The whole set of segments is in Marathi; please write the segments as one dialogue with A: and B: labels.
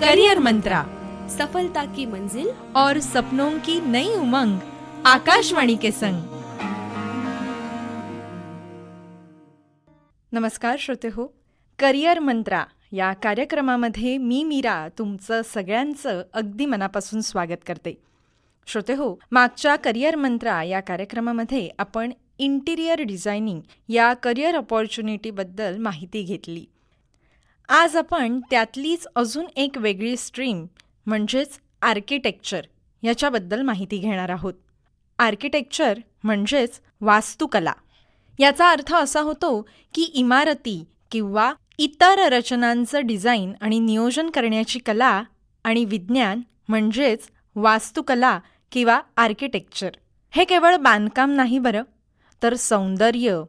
A: करियर मंत्रा,
B: सफलता की मंजिल
A: और सपनों की नई उमंग, आकाशवाणी के संग। नमस्कार श्रोते हो, करियर मंत्रा या कार्यक्रमामध्ये मी मीरा तुमचं सगळ्यांचं अगदी मनापासून स्वागत करते. श्रोते हो, मागच्या करियर मंत्रा या कार्यक्रमामध्ये आपण इंटिरियर डिझायनिंग या करियर अपॉर्च्युनिटीबद्दल माहिती घेतली. आज आपण त्यातलीच अजून एक वेगळी स्ट्रीम म्हणजेच आर्किटेक्चर याच्याबद्दल माहिती घेणार आहोत. आर्किटेक्चर म्हणजेच वास्तुकला. याचा अर्थ असा होतो की इमारती किंवा इतर रचनांचं डिझाईन आणि नियोजन करण्याची कला आणि विज्ञान म्हणजेच वास्तुकला किंवा आर्किटेक्चर. हे केवळ बांधकाम नाही बरं, तर सौंदर्य,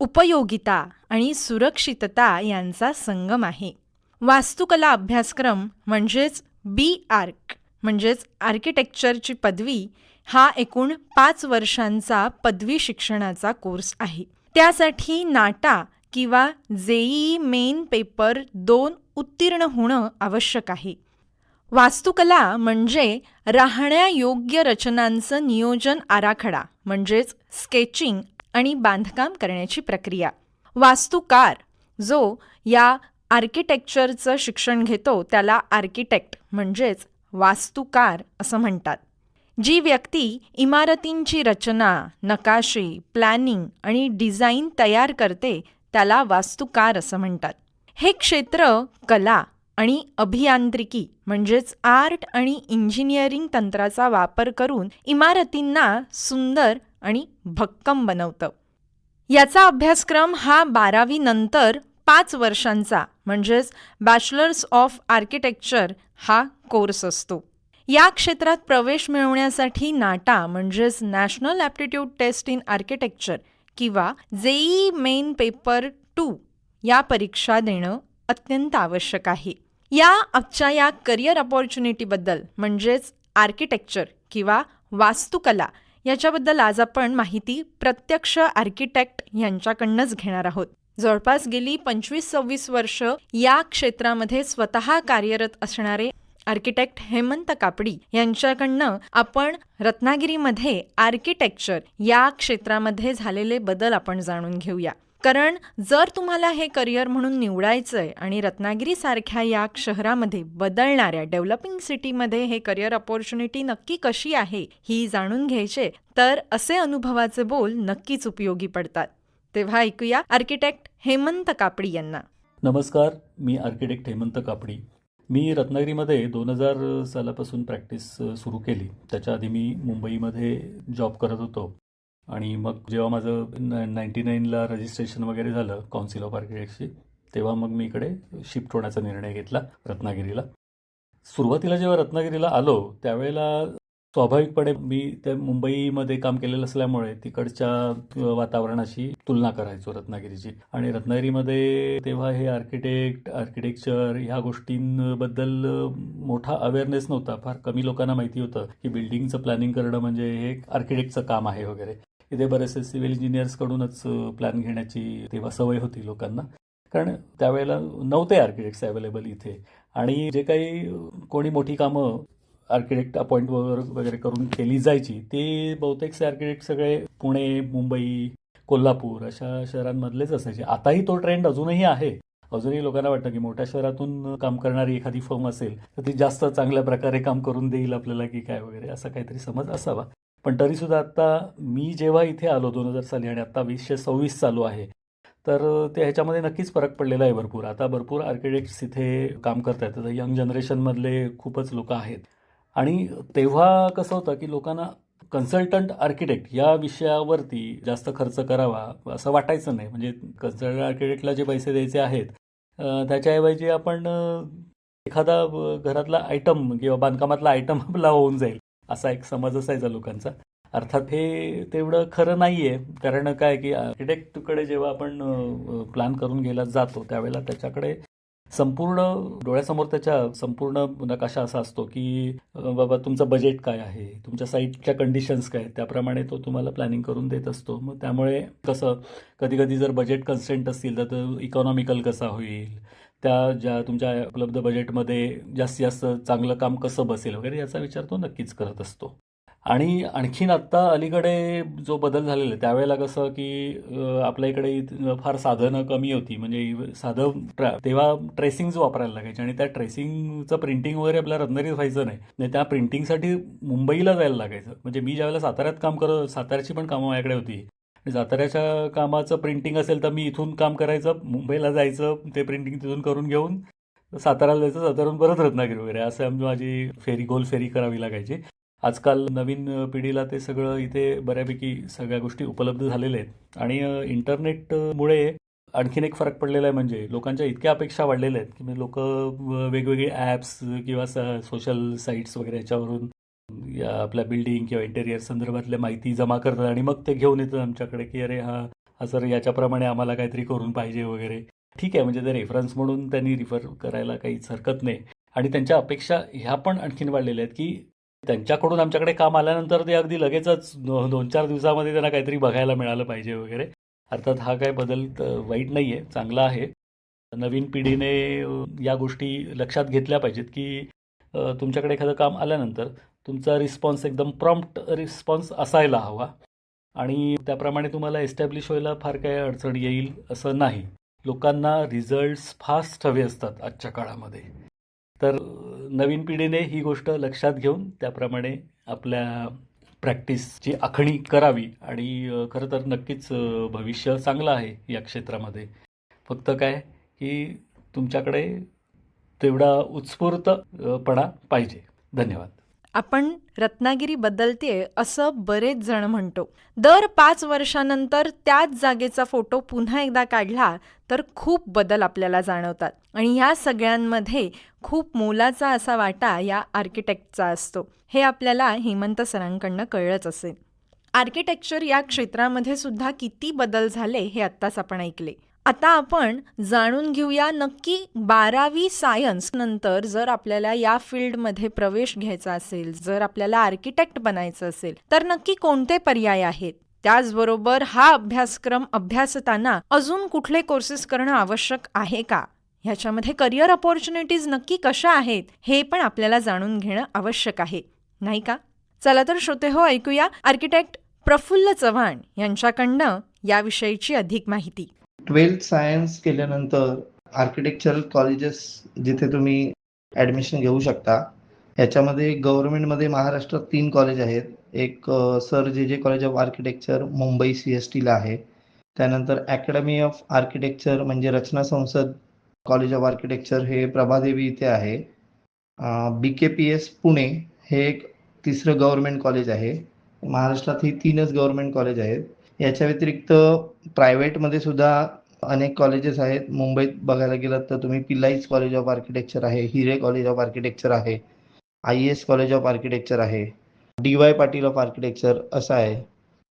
A: उपयोगिता आणि सुरक्षितता यांचा संगम आहे. वास्तुकला अभ्यासक्रम म्हणजेच BArch म्हणजेच आर्किटेक्चरची पदवी हा एकूण 5 वर्षांचा पदवी शिक्षणाचा कोर्स आहे. त्यासाठी नाटा किंवा JEE मेन पेपर 2 उत्तीर्ण होणं आवश्यक आहे. वास्तुकला म्हणजे राहण्यायोग्य रचनांचं नियोजन आराखडा म्हणजेच स्केचिंग आणि बांधकाम करण्याची प्रक्रिया. वास्तुकार जो या आर्किटेक्चरचं शिक्षण घेतो त्याला आर्किटेक्ट म्हणजेच वास्तुकार असं म्हणतात. जी व्यक्ती इमारतींची रचना, नकाशे, प्लॅनिंग आणि डिझाईन तयार करते त्याला वास्तुकार असं म्हणतात. हे क्षेत्र कला आणि अभियांत्रिकी म्हणजेच आर्ट आणि इंजिनिअरिंग तंत्राचा वापर करून इमारतींना सुंदर आणि भक्कम बनवतं. याचा अभ्यासक्रम हा 12वी नंतर 5 वर्षांचा म्हणजेच बॅचलर्स ऑफ आर्किटेक्चर हा कोर्स असतो. या क्षेत्रात प्रवेश मिळवण्यासाठी नाटा म्हणजेच national aptitude test in architecture किंवा JEE मेन पेपर 2 या परीक्षा देणं अत्यंत आवश्यक आहे. आजच्या या करियर अपॉर्च्युनिटीबद्दल म्हणजेच आर्किटेक्चर किंवा वास्तुकला याच्याबद्दल आज आपण माहिती प्रत्यक्ष आर्किटेक्ट यांच्याकडनंच घेणार आहोत. जवळपास गेली 25-26 वर्ष या क्षेत्रामध्ये स्वतः कार्यरत असणारे आर्किटेक्ट हेमंत कापडी यांच्याकडनं आपण रत्नागिरीमध्ये आर्किटेक्चर या क्षेत्रामध्ये झालेले बदल आपण जाणून घेऊया. कारण जर तुम्हाला हे करियर म्हणून निवडायचंय आणि रत्नागिरीसारख्या या शहरामध्ये बदलणाऱ्या डेव्हलपिंग सिटीमध्ये हे करियर अपॉर्च्युनिटी नक्की कशी आहे ही जाणून घ्यायचे तर असे अनुभवाचे बोल नक्कीच उपयोगी पडतात. तेव्हा ऐकूया आर्किटेक्ट हेमंत कापडी यांना.
C: नमस्कार, मी आर्किटेक्ट हेमंत कापडी. मी रत्नागिरीमध्ये 2000 सालापासून प्रॅक्टिस सुरू केली. त्याच्या आधी मी मुंबईमध्ये जॉब करत होतो आणि मग जेव्हा माझं 99ला रजिस्ट्रेशन वगैरे झालं काउन्सिल ऑफ आर्किटेक्टची, तेव्हा मग मी इकडे शिफ्ट होण्याचा निर्णय घेतला रत्नागिरीला. सुरुवातीला जेव्हा रत्नागिरीला आलो त्यावेळेला स्वाभाविकपणे मी त्या मुंबईमध्ये काम केलेलं असल्यामुळे तिकडच्या वातावरणाशी तुलना करायचो रत्नागिरीची. आणि रत्नागिरीमध्ये तेव्हा हे आर्किटेक्चर ह्या गोष्टींबद्दल मोठा अवेअरनेस नव्हता. फार कमी लोकांना माहिती होतं की बिल्डिंगचं प्लॅनिंग करणं म्हणजे हे आर्किटेक्टचं काम आहे वगैरे. इथे बरेचसे सिव्हिल इंजिनियर्सकडूनच प्लॅन घेण्याची तेव्हा सवय होती लोकांना, कारण त्यावेळेला नव्हते आर्किटेक्ट्स अवेलेबल इथे. आणि जे काही कोणी मोठी कामं आर्किटेक्ट अपॉइंट वगैरे करून केली जायची ते बहुतेकचे आर्किटेक्ट सगळे पुणे, मुंबई, कोल्हापूर अशा शहरांमधलेच असायचे. आताही तो ट्रेंड अजूनही आहे. अजूनही लोकांना वाटतं की मोठ्या शहरातून काम करणारी एखादी फर्म असेल तर ती जास्त चांगल्या प्रकारे काम करून देईल आपल्याला की काय वगैरे, असा काहीतरी समज असावा. पण तरीसुद्धा आता मी जेव्हा इथे आलो 2000 साली आणि आता 2026 चालू आहे, तर ते ह्याच्यामध्ये नक्कीच फरक पडलेला आहे भरपूर. आता भरपूर आर्किटेक्ट्स इथे काम करत आहेत. आता यंग जनरेशनमधले खूपच लोक आहेत. आणि तेव्हा कसं होतं की लोकांना कन्सल्टंट आर्किटेक्ट या विषयावरती जास्त खर्च करावा असं वाटायचं नाही. म्हणजे कन्सल्टंट आर्किटेक्टला जे पैसे द्यायचे आहेत त्याच्याऐवजी आपण एखादा घरातला आयटम किंवा बांधकामातला आयटम आपला होऊन जाईल असा एक समज असायचा लोकांचा. अर्थात हे तेवढं खरं नाही आहे. कारण काय की आर्किटेक्टकडे जेव्हा आपण प्लॅन करून घ्यायला जातो त्यावेळेला त्याच्याकडे संपूर्ण डोळ्यासमोर त्याच्या संपूर्ण नकाशा असा असतो की बाबा तुमचं बजेट काय आहे, तुमच्या साईटच्या कंडिशन्स काय, त्याप्रमाणे तो तुम्हाला प्लॅनिंग करून देत असतो. मग त्यामुळे कसं कधी कधी जर बजेट कन्स्ट्रेंट असतील तर तो इकॉनॉमिकल कसा होईल, त्या ज्या तुमच्या उपलब्ध बजेटमध्ये जास्तीत जास्त चांगलं काम कसं बसेल वगैरे याचा विचार तो नक्कीच करत असतो. आणि आणखीन आत्ता अलीकडे जो बदल झालेला आहे त्यावेळेला कसं की आपल्या इकडे फार साधनं कमी होती, म्हणजे साधं तेव्हा ट्रेसिंग्ज वापरायला लागायचे आणि त्या ट्रेसिंगचं प्रिंटिंग वगैरे आपल्या रत्नागिरीत व्हायचं नाही. त्या प्रिंटिंगसाठी मुंबईला जायला लागायचं. म्हणजे मी ज्यावेळेला साताऱ्यात साताऱ्याची पण कामं माझ्याकडे होती. साताऱ्याच्या कामाचं प्रिंटिंग असेल तर मी इथून काम करायचं, मुंबईला जायचं, ते प्रिंटिंग तिथून करून घेऊन साताऱ्याला जायचं, साताऱ्याहून परत रत्नागिरी वगैरे असं माझी गोल फेरी करावी लागायची. आजकाल नवीन पिढीला ते सगळं इथे बऱ्यापैकी सगळ्या गोष्टी उपलब्ध झालेल्या आहेत आणि इंटरनेटमुळे आणखीन एक फरक पडलेला आहे. म्हणजे लोकांच्या इतक्या अपेक्षा वाढलेल्या आहेत की लोक वेगवेगळे ॲप्स किंवा सोशल साईट्स वगैरे याच्यावरून आपल्या बिल्डिंग किंवा इंटेरियर संदर्भातल्या माहिती जमा करतात आणि मग ते घेऊन येतात आमच्याकडे की अरे हा सर याच्याप्रमाणे आम्हाला काहीतरी करून पाहिजे वगैरे. ठीक आहे, म्हणजे ते रेफरन्स म्हणून त्यांनी रिफर करायला काहीच हरकत नाही. आणि त्यांच्या अपेक्षा ह्या पण आणखीन वाढलेल्या आहेत की त्यांच्याकडून आमच्याकडे काम आल्यानंतर ते अगदी लगेचच 2-4 दिवसामध्ये त्यांना काहीतरी बघायला मिळालं पाहिजे वगैरे. अर्थात हा काय बदल वाईट नाही आहे, चांगला आहे. नवीन पिढीने या गोष्टी लक्षात घेतल्या पाहिजेत की तुमच्याकडे एखादं काम आल्यानंतर तुमचा रिस्पॉन्स एकदम प्रॉम्प्ट रिस्पॉन्स असायला हवा आणि त्याप्रमाणे तुम्हाला एस्टॅब्लिश व्हायला फार काही अडचण येईल असं नाही. लोकांना रिझल्ट्स फास्ट हवे असतात आजच्या काळामध्ये. तर नवीन पिढीने ही गोष्ट लक्षात घेऊन त्याप्रमाणे आपल्या प्रॅक्टिसची आखणी करावी आणि खरं तर नक्कीच भविष्य चांगलं आहे या क्षेत्रामध्ये. फक्त काय की तुमच्याकडे तेवढा उत्स्फूर्तपणा पाहिजे. धन्यवाद.
A: आपण रत्नागिरी बदलतेय असं बरेच जण म्हणतो. दर 5 वर्षानंतर त्याच जागेचा फोटो पुन्हा एकदा काढला तर खूप बदल आपल्याला जाणवतात आणि ह्या सगळ्यांमध्ये खूप मोलाचा असा वाटा या आर्किटेक्टचा असतो. हे आपल्याला हेमंत सरांकडनं कळलंच असेल. आर्किटेक्चर या क्षेत्रामध्ये सुद्धा किती बदल झाले हे आत्ताच आपण ऐकले. आता आपण जाणून घेऊया नक्की 12वी सायन्स नंतर जर आपल्याला या फील्डमध्ये प्रवेश घ्यायचा असेल, जर आपल्याला आर्किटेक्ट बनायचं असेल तर नक्की कोणते पर्याय आहेत. त्याचबरोबर हा अभ्यासक्रम अभ्यासताना अजून कुठले कोर्सेस करणं आवश्यक आहे का, ह्याच्यामध्ये करिअर अपॉर्च्युनिटीज नक्की कशा आहेत हे पण आपल्याला जाणून घेणं आवश्यक आहे, नाही का? चला तर श्रोतेहो, ऐकूया आर्किटेक्ट प्रफुल्ल चव्हाण यांच्याकडनं याविषयीची अधिक माहिती.
D: 12th सायन्स केल्यानंतर आर्किटेक्चरल कॉलेजेस जिथे तुम्ही ॲडमिशन घेऊ शकता. ह्याच्यामध्ये गव्हर्नमेंटमध्ये महाराष्ट्रात 3 कॉलेज आहेत. एक सर जे कॉलेज ऑफ आर्किटेक्चर मुंबई CSTला आहे. त्यानंतर अकॅडमी ऑफ आर्किटेक्चर म्हणजे रचना संसद कॉलेज ऑफ आर्किटेक्चर हे प्रभादेवी इथे आहे. BKPS पुणे हे एक तिसरं गव्हर्नमेंट कॉलेज आहे. महाराष्ट्रात ही 3च गव्हर्नमेंट कॉलेज आहेत. याच्या व्यतिरिक्त प्रायव्हेटमध्ये सुद्धा अनेक कॉलेजेस आहेत. मुंबईत बघायला गेलात तर तुम्ही पिल्लाईज कॉलेज ऑफ आर्किटेक्चर आहे, हिरे कॉलेज ऑफ आर्किटेक्चर आहे, IAS कॉलेज ऑफ आर्किटेक्चर आहे, DY पाटील ऑफ आर्किटेक्चर असं आहे.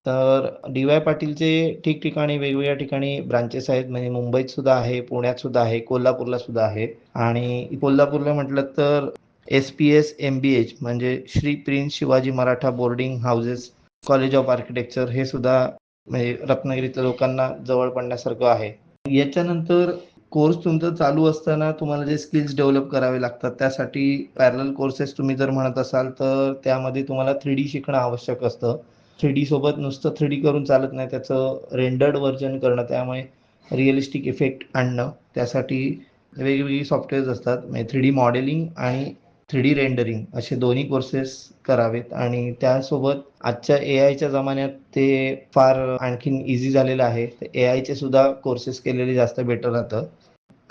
D: तर DY पाटीलचे ठिकठिकाणी वेगवेगळ्या ठिकाणी ब्रांचेस आहेत. म्हणजे मुंबईत सुद्धा आहे, पुण्यात सुद्धा आहे, कोल्हापूरला सुद्धा आहे. आणि कोल्हापूरला म्हटलं तर SPS MBH म्हणजे Shri prince Shivaji Maratha boarding houses college of architecture हे सुद्धा म्हणजे रत्नागिरीतल्या लोकांना जवळ पडण्यासारखं आहे. याच्यानंतर कोर्स तुमचा चालू असताना तुम्हाला जे स्किल्स डेव्हलप करावे लागतात त्यासाठी पॅरलल कोर्सेस तुम्ही जर म्हणत असाल तर त्यामध्ये तुम्हाला 3D शिकणं आवश्यक असतं. 3D सोबत नुसतं 3D करून चालत नाही, त्याचं रेंडर्ड व्हर्जन करणं, त्यामुळे रिअलिस्टिक इफेक्ट आणणं, त्यासाठी वेगवेगळी सॉफ्टवेअर्स असतात. म्हणजे 3D मॉडेलिंग आणि 3D रेंडरिंग असे दोन्ही कोर्सेस करावेत. आणि त्यासोबत आजच्या AIच्या जमान्यात ते फार आणखीन इझी झालेलं आहे. तर AIचे सुद्धा कोर्सेस केलेले जास्त बेटर राहतं.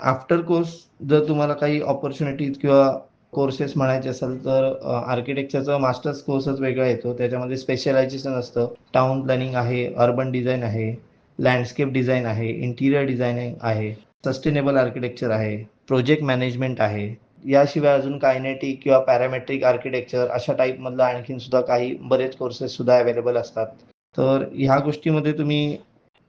D: आफ्टर कोर्स जर तुम्हाला काही ऑपॉर्च्युनिटीज किंवा कोर्सेस म्हणायचे असेल तर आर्किटेक्चरचा मास्टर्स कोर्सच वेगळा येतो. त्याच्यामध्ये स्पेशलायझेशन असतं. टाउन प्लॅनिंग आहे, अर्बन डिझाईन आहे, लँडस्केप डिझाईन आहे, इंटिरियर डिझायनिंग आहे, सस्टेनेबल आर्किटेक्चर आहे, प्रोजेक्ट मॅनेजमेंट आहे. याशिवाय अजून कायनेटिक किंवा पॅरामेट्रिक आर्किटेक्चर अशा टाईपमधलं आणखीन सुद्धा काही बरेच कोर्सेस सुद्धा अवेलेबल असतात. तर ह्या गोष्टीमध्ये तुम्ही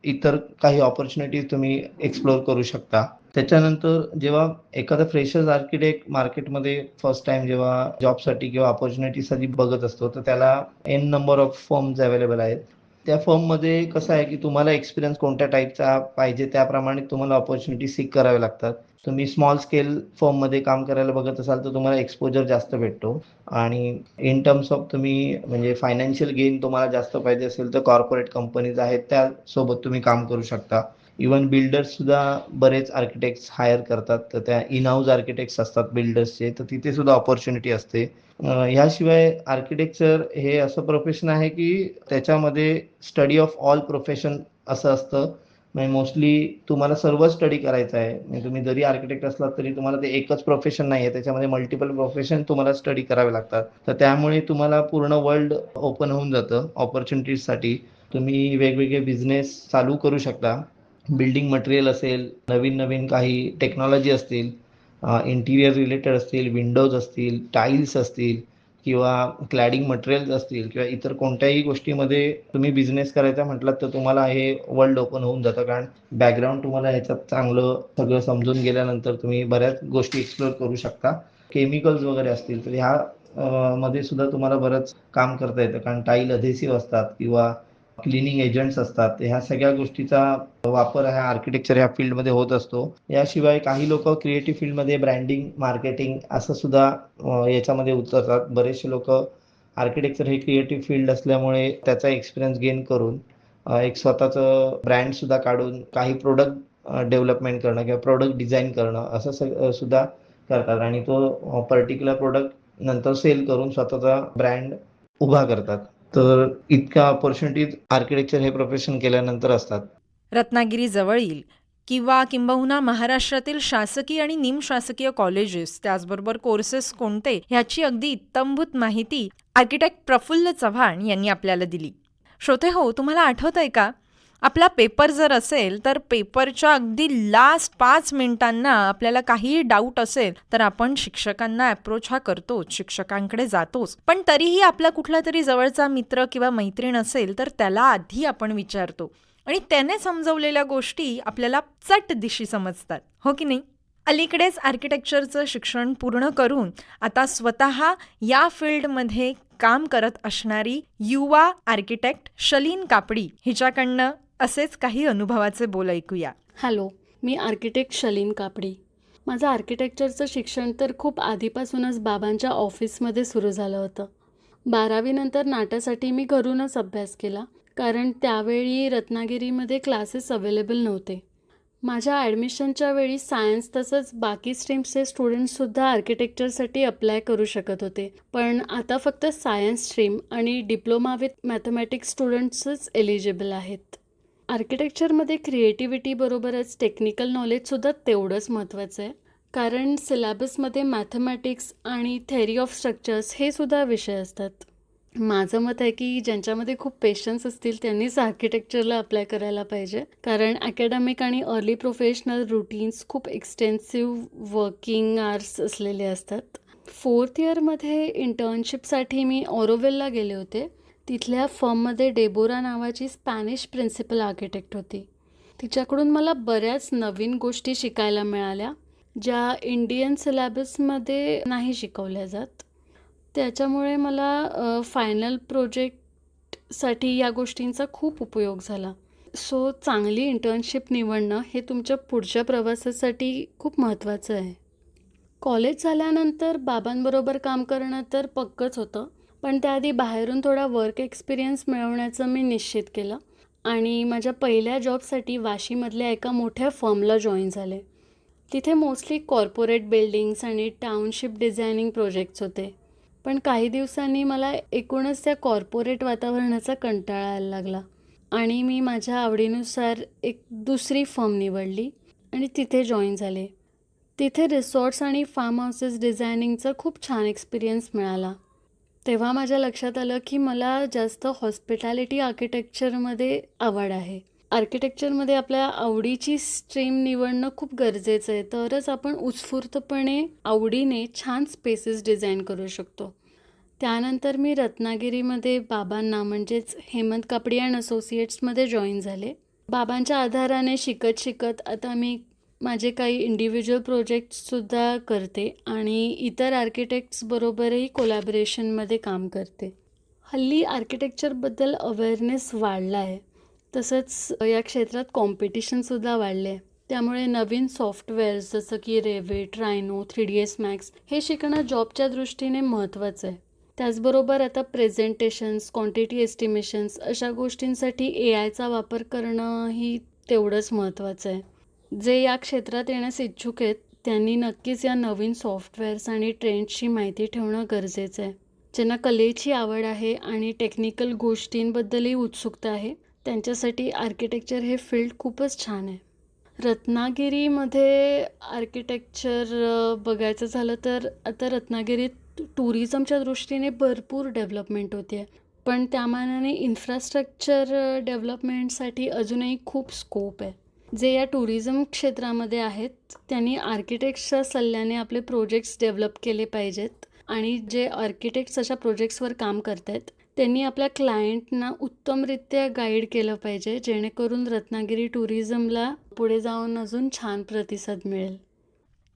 D: इतर काही ऑपॉर्च्युनिटीज तुम्ही एक्सप्लोर करू शकता. त्याच्यानंतर जेव्हा एखादा फ्रेशर्स आर्किटेक्ट मार्केटमध्ये फर्स्ट टाइम जेव्हा जॉबसाठी किंवा ऑपॉर्च्युनिटीसाठी बघत असतो तर त्याला N number of firms available आहेत. त्या फर्ममध्ये कसं आहे की तुम्हाला एक्सपिरियन्स कोणत्या टाईपचा पाहिजे त्याप्रमाणे तुम्हाला ऑपॉर्च्युनिटी सीक करावे लागतात. तुम्ही स्मॉल स्केल फर्ममध्ये काम करायला बघत असाल तर तुम्हाला एक्सपोजर जास्त भेटतो आणि इन टर्म्स ऑफ तुम्ही म्हणजे फायनान्शियल गेन तुम्हाला जास्त पाहिजे असेल तर कॉर्पोरेट कंपनीज आहेत त्यासोबत तुम्ही काम करू शकता. इवन बिल्डर्स सुद्धा बरेच आर्किटेक्ट्स हायर करतात, तर त्या इन हाऊस आर्किटेक्ट्स असतात बिल्डर्सचे, तर तिथे सुद्धा ऑपॉर्च्युनिटी असते. ह्याशिवाय आर्किटेक्चर हे असं प्रोफेशन आहे की त्याच्यामध्ये स्टडी ऑफ ऑल प्रोफेशन असं असतं. म्हणजे मोस्टली तुम्हाला सर्व स्टडी करायचं आहे. म्हणजे तुम्ही जरी आर्किटेक्ट असलात तरी तुम्हाला ते एकच प्रोफेशन नाही आहे, त्याच्यामध्ये मल्टिपल प्रोफेशन तुम्हाला स्टडी करावे लागतात. तर त्यामुळे तुम्हाला पूर्ण वर्ल्ड ओपन होऊन जातं ऑपॉर्च्युनिटीजसाठी. तुम्ही वेगवेगळे बिझनेस चालू करू शकता. बिल्डिंग मटेरियल असेल, नवीन काही टेक्नॉलॉजी असतील, इंटिरियर रिलेटेड असतील, विंडोज असतील, टाईल्स असतील किंवा क्लॅडिंग मटेरियल्स असतील किंवा इतर कोणत्याही गोष्टीमध्ये तुम्ही बिझनेस करायचा म्हटलात तर तुम्हाला हे वर्ल्ड ओपन होऊन जातं. कारण बॅकग्राऊंड तुम्हाला ह्याच्यात चांगलं सगळं समजून गेल्यानंतर तुम्ही बऱ्याच गोष्टी एक्सप्लोर करू शकता. केमिकल्स वगैरे असतील तर ह्या मध्ये सुद्धा तुम्हाला बरंच काम करता येतं. कारण टाईल अधेसिव्ह असतात किंवा क्लिनिंग एजंट्स असतात. ह्या सगळ्या गोष्टीचा वापर हा आर्किटेक्चर ह्या फील्डमध्ये होत असतो. याशिवाय काही लोक क्रिएटिव्ह फील्डमध्ये ब्रँडिंग, मार्केटिंग असं सुद्धा याच्यामध्ये उतरतात. बरेचसे लोक आर्किटेक्चर हे क्रिएटिव्ह फील्ड असल्यामुळे त्याचा एक्सपिरियन्स गेन करून एक स्वतःचं ब्रँड सुद्धा काढून काही प्रोडक्ट डेव्हलपमेंट करणं किंवा प्रोडक्ट डिझाईन करणं असं सुद्धा करतात आणि तो पर्टिक्युलर प्रोडक्ट नंतर सेल करून स्वतःचा ब्रँड उभा करतात. तर इतक्या ऑपॉर्च्युनिटीज आर्किटेक्चर हे प्रोफेशन केल्यानंतर असतात.
A: रत्नागिरी जवळील किंवा किंबहुना महाराष्ट्रातील शासकीय आणि निमशासकीय कॉलेजेस, त्याचबरोबर कोर्सेस कोणते, ह्याची अगदी इत्थंभूत माहिती आर्किटेक्ट प्रफुल्ल चव्हाण यांनी आपल्याला दिली. श्रोते हो, तुम्हाला आठवतंय का, आपला पेपर जर असेल तर पेपरच्या अगदी लास्ट 5 मिनिटांना आपल्याला काहीही डाऊट असेल तर आपण शिक्षकांना अप्रोच हा करतोच, शिक्षकांकडे जातोच. पण तरीही आपला कुठला तरी जवळचा मित्र किंवा मैत्रीण असेल तर त्याला आधी आपण विचारतो आणि त्याने समजवलेल्या गोष्टी आपल्याला चट दिशी समजतात, हो की नाही? अलीकडेच आर्किटेक्चरचं शिक्षण पूर्ण करून आता स्वतः या फील्डमध्ये काम करत असणारी युवा आर्किटेक्ट शलीन कापडी हिच्याकडनं असेच काही अनुभवाचे बोल ऐकूया.
E: हॅलो, मी आर्किटेक्ट शलीन कापडी. माझं आर्किटेक्चरचं शिक्षण तर खूप आधीपासूनच बाबांच्या ऑफिसमध्ये सुरू झालं होतं. 12वी नंतर नाटासाठी मी घरूनच अभ्यास केला, कारण त्यावेळी रत्नागिरीमध्ये क्लासेस अवेलेबल नव्हते. माझ्या ॲडमिशनच्या वेळी सायन्स तसंच बाकी स्ट्रीम्सचे स्टुडंट्ससुद्धा आर्किटेक्चरसाठी अप्लाय करू शकत होते. पण आता फक्त सायन्स स्ट्रीम आणि डिप्लोमा विथ मॅथमॅटिक्स स्टुडंट्सच एलिजिबल आहेत. आर्किटेक्चरमध्ये क्रिएटिव्हिटीबरोबरच टेक्निकल नॉलेजसुद्धा तेवढंच महत्त्वाचं आहे, कारण सिलॅबसमध्ये मॅथमॅटिक्स आणि थेअरी ऑफ स्ट्रक्चर्स हे सुद्धा विषय असतात. माझं मत आहे की ज्यांच्यामध्ये खूप पेशन्स असतील त्यांनीच आर्किटेक्चरला अप्लाय करायला पाहिजे, कारण ॲकॅडमिक आणि अर्ली प्रोफेशनल रुटीन्स खूप एक्सटेन्सिव्ह वर्किंग आवर्स असलेले असतात. 4th इयरमध्ये इंटर्नशिपसाठी मी ऑरोविलला गेले होते. तिथल्या फर्ममध्ये डेबोरा नावाची स्पॅनिश प्रिन्सिपल आर्किटेक्ट होती. तिच्याकडून मला बऱ्याच नवीन गोष्टी शिकायला मिळाल्या, ज्या इंडियन सिलॅबसमध्ये नाही शिकवल्या जात. त्याच्यामुळे मला फायनल प्रोजेक्टसाठी या गोष्टींचा खूप उपयोग झाला. सो चांगली इंटर्नशिप निवडणं हे तुमच्या पुढच्या प्रवासासाठी खूप महत्त्वाचं आहे. कॉलेज झाल्यानंतर बाबांबरोबर काम करणं तर पक्कच होतं, पण त्याआधी बाहेरून थोडा वर्क एक्सपिरियन्स मिळवण्याचं मी निश्चित केलं आणि माझ्या पहिल्या जॉबसाठी वाशीमधल्या एका मोठ्या फर्मला जॉईन झाले. तिथे मोस्टली कॉर्पोरेट बिल्डिंग्स आणि टाउनशिप डिझायनिंग प्रोजेक्ट्स होते. पण काही दिवसांनी मला एकूणच त्या कॉर्पोरेट वातावरणाचा कंटाळा यायला लागला आणि मी माझ्या आवडीनुसार एक दुसरी फर्म निवडली आणि तिथे जॉईन झाले. तिथे रिसॉर्ट्स आणि फार्म हाऊसेस डिझायनिंगचा खूप छान एक्सपिरियन्स मिळाला. तेव्हा माझ्या लक्षात आलं की मला जास्त हॉस्पिटॅलिटी आर्किटेक्चरमध्ये आवड आहे. आर्किटेक्चरमध्ये आपल्या आवडीची स्ट्रीम निवडणं खूप गरजेचं आहे, तरच आपण उत्स्फूर्तपणे आवडीने छान स्पेसेस डिझाईन करू शकतो. त्यानंतर मी रत्नागिरीमध्ये बाबांना म्हणजेच हेमंत कापडी अँड असोसिएट्समध्ये जॉईन झाले. बाबांच्या आधाराने शिकत आता मी माझे काही इंडिव्हिज्युअल प्रोजेक्ट्ससुद्धा करते आणि इतर आर्किटेक्ट्सबरोबरही कोलॅबरेशनमध्ये काम करते. हल्ली आर्किटेक्चरबद्दल अवेअरनेस वाढला आहे, तसंच या क्षेत्रात कॉम्पिटिशनसुद्धा वाढले आहे. त्यामुळे नवीन सॉफ्टवेअर्स जसं की रेविट, रायनो, 3ds Max हे शिकणं जॉबच्या दृष्टीने महत्त्वाचं आहे. त्याचबरोबर आता प्रेझेंटेशन्स, क्वांटिटी एस्टिमेशन्स अशा गोष्टींसाठी AIचा वापर करणंही तेवढंच महत्त्वाचं आहे. जे या क्षेत्रात येण्यास इच्छुक आहेत त्यांनी नक्कीच या नवीन सॉफ्टवेअर्स आणि ट्रेंड्सची माहिती ठेवणं गरजेचं आहे. ज्यांना कलेची आवड आहे आणि टेक्निकल गोष्टींबद्दलही उत्सुकता आहे त्यांच्यासाठी आर्किटेक्चर हे फील्ड खूपच छान आहे. रत्नागिरीमध्ये आर्किटेक्चर बघायचं झालं तर आता रत्नागिरीत टुरिझमच्या दृष्टीने भरपूर डेव्हलपमेंट होते आहे, पण त्या मानाने इन्फ्रास्ट्रक्चर डेव्हलपमेंटसाठी अजूनही खूप स्कोप आहे. जे या टुरिझम क्षेत्रामध्ये आहेत त्यांनी आर्किटेक्ट्सच्या सल्ल्याने आपले प्रोजेक्ट्स डेव्हलप केले पाहिजेत आणि जे आर्किटेक्ट्स अशा प्रोजेक्ट्सवर काम करत आहेत त्यांनी आपल्या क्लायंटना उत्तमरित्या गाईड केलं पाहिजे, जेणेकरून रत्नागिरी टुरिझमला पुढे जाऊन अजून छान प्रतिसाद मिळेल.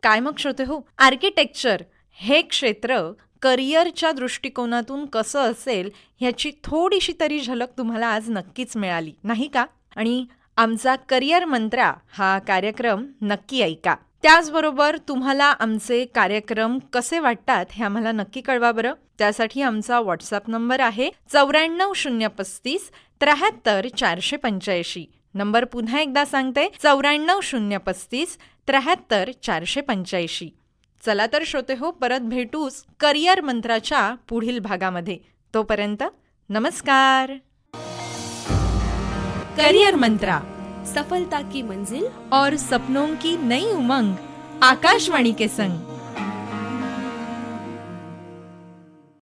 A: काय मग श्रोते हो, आर्किटेक्चर हे क्षेत्र करिअरच्या दृष्टिकोनातून कसं असेल ह्याची थोडीशी तरी झलक तुम्हाला आज नक्कीच मिळाली, नाही का? आणि आमचा करिअर मंत्रा हा कार्यक्रम नक्की ऐका. त्याचबरोबर तुम्हाला आमचे कार्यक्रम कसे वाटतात हे आम्हाला नक्की कळवा बरं. त्यासाठी आमचा व्हॉट्सअप नंबर आहे 94 035 73 485. नंबर पुन्हा एकदा सांगते, 94 035 73 485. चला तर श्रोते हो, परत भेटूच करिअर मंत्राच्या पुढील भागामध्ये. तोपर्यंत नमस्कार. करिअर मंत्रा,
B: सफलता की मंजिल
A: और सपनों की नई उमंग, आकाशवाणी के संग.